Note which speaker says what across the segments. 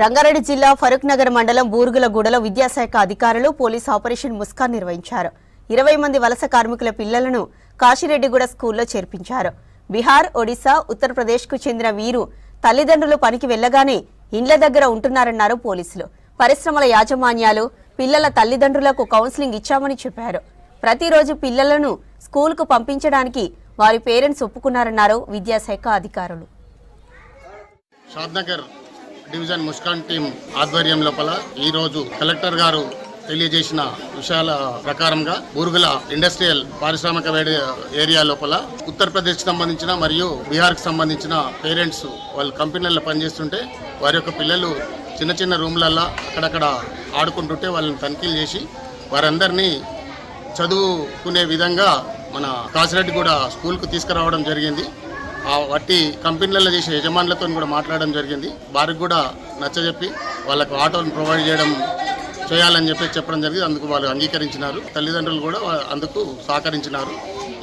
Speaker 1: రంగారెడ్డి జిల్లా ఫరూక్ నగర్ మండలం బూరుగులగూడలో విద్యాశాఖ అధికారులు పోలీస్ ఆపరేషన్ ముస్కాన్ నిర్వహించారు. 20 మంది వలస కార్మికుల పిల్లలను కాశిరెడ్డిగూడ స్కూల్లో చేర్పించారు. బీహార్, ఒడిశా, ఉత్తరప్రదేశ్కు చెందిన వీరు తల్లిదండ్రులు పనికి వెళ్లగానే ఇండ్ల దగ్గర ఉంటున్నారన్నారు పోలీసులు. పరిశ్రమల యాజమాన్యాలు పిల్లల తల్లిదండ్రులకు కౌన్సిలింగ్ ఇచ్చామని చెప్పారు. ప్రతిరోజు పిల్లలను స్కూల్కు పంపించడానికి వారి పేరెంట్స్ ఒప్పుకున్నారన్నారు విద్యాశాఖ అధికారులు.
Speaker 2: షాద్నగర్ డివిజన్ ముస్కాన్ టీం ఆధ్వర్యం లోపల ఈరోజు కలెక్టర్ గారు తెలియజేసిన విషయాల ప్రకారంగా బూరుగుల ఇండస్ట్రియల్ పారిశ్రామిక ఏరియా లోపల ఉత్తరప్రదేశ్కి సంబంధించిన మరియు బీహార్కి సంబంధించిన పేరెంట్స్ వాళ్ళు కంపెనీల్లో పనిచేస్తుంటే వారి యొక్క పిల్లలు చిన్న చిన్న రూమ్లల్లో అక్కడక్కడ ఆడుకుంటుంటే వాళ్ళని తనిఖీలు చేసి వారందరినీ చదువుకునే విధంగా మన కాశిరెడ్డిగూడ స్కూల్కు తీసుకురావడం జరిగింది. వాటి కంపెనీలలో చేసే యజమానులతో కూడా మాట్లాడడం జరిగింది. వారికి కూడా నచ్చజెప్పి వాళ్ళకు ఆటోను ప్రొవైడ్ చేయాలని చెప్పడం జరిగింది. అందుకు వాళ్ళు అంగీకరించినారు. తల్లిదండ్రులు కూడా అందుకు సహకరించినారు.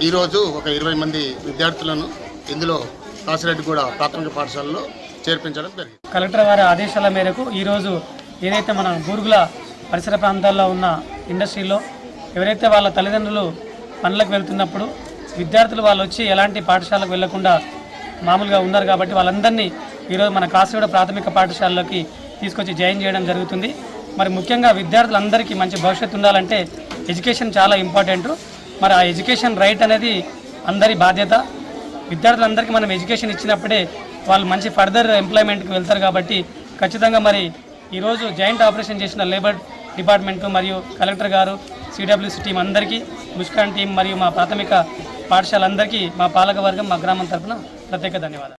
Speaker 2: ఈరోజు ఒక 20 మంది విద్యార్థులను ఇందులో కాశిరెడ్డిగూడ ప్రాథమిక పాఠశాలలో చేర్పించడం జరిగింది.
Speaker 3: కలెక్టర్ వారి ఆదేశాల మేరకు ఈరోజు ఏదైతే మన బూరుగుల పరిసర ప్రాంతాల్లో ఉన్న ఇండస్ట్రీలో ఎవరైతే వాళ్ళ తల్లిదండ్రులు పనులకు వెళ్తున్నప్పుడు విద్యార్థులు వాళ్ళు వచ్చి ఎలాంటి పాఠశాలకు వెళ్లకుండా మామూలుగా ఉన్నారు కాబట్టి వాళ్ళందరినీ ఈరోజు మన కాశిగూడ ప్రాథమిక పాఠశాలలోకి తీసుకొచ్చి జాయిన్ చేయడం జరుగుతుంది. మరి ముఖ్యంగా విద్యార్థులందరికీ మంచి భవిష్యత్తు ఉండాలంటే ఎడ్యుకేషన్ చాలా ఇంపార్టెంట్. మరి ఆ ఎడ్యుకేషన్ రైట్ అనేది అందరి బాధ్యత. విద్యార్థులందరికీ మనం ఎడ్యుకేషన్ ఇచ్చినప్పుడే వాళ్ళు మంచి ఫర్దర్ ఎంప్లాయ్మెంట్కి వెళ్తారు. కాబట్టి ఖచ్చితంగా మరి ఈరోజు జాయింట్ ఆపరేషన్ చేసిన లేబర్ డిపార్ట్మెంటు మరియు కలెక్టర్ గారు, సిడబ్ల్యూసి టీం అందరికీ, ముస్కాన్ టీం మరియు మా ప్రాథమిక పాఠశాలందరికీ మా పాలకవర్గం, మా గ్రామం తరఫున ప్రత్యేక ధన్యవాదాలు.